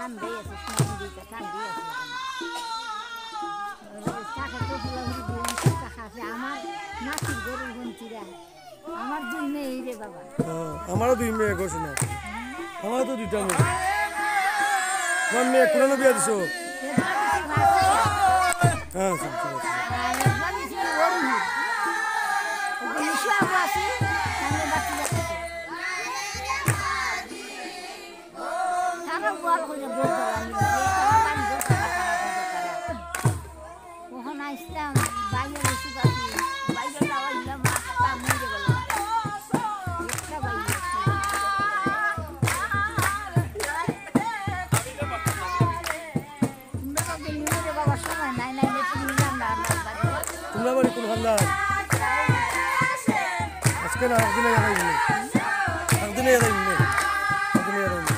ঠান্ডাই আছে, দিতে ঠান্ডাই আছে। টাকা তো টাকা আছে আমার নাতির গরুর গন্তিরা, আমার 2 মেয়ে রে বাবা। আমারও 2 মেয়ে ঘোষণা, আমারও তো 2টা মেয়ে। তোমার মেয়ে কোন বিয়া দিছো? হ্যাঁ ওখানে আসলাম বাইরে বেশি পাখি বাইরে যাওয়া দিলাম মাছটা মরে গেল একটা বাইরে বাবার সময় নাই নাই নিলাম না তোমরা বাড়ি কোন হান্দার আজকে না একদিনে যাইনি একদিনে যাইনি একদিনে যাইনি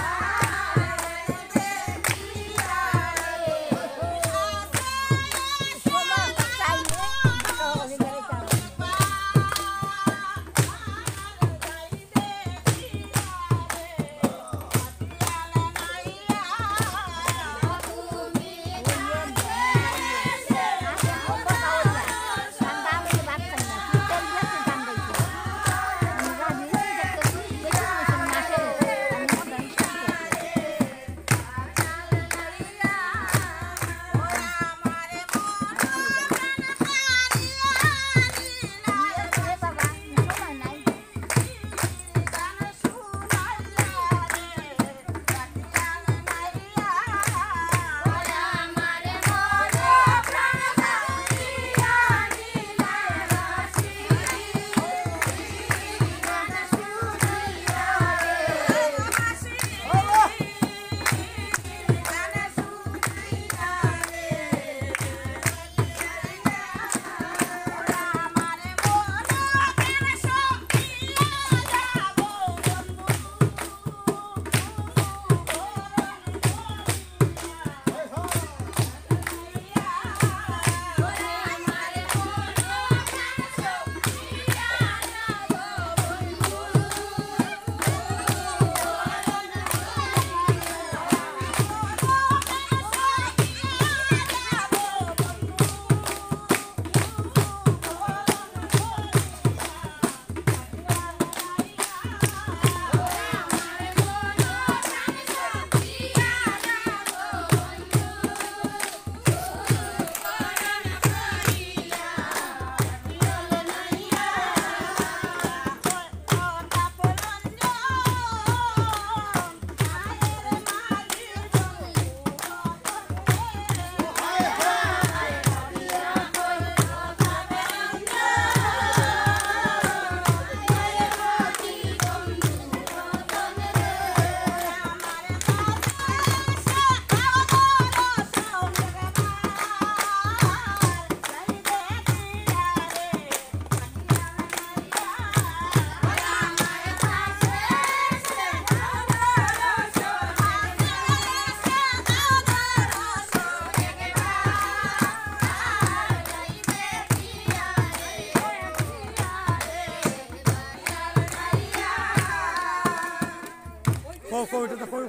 কও এটা তো কও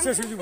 শেষ হয়ে যাব।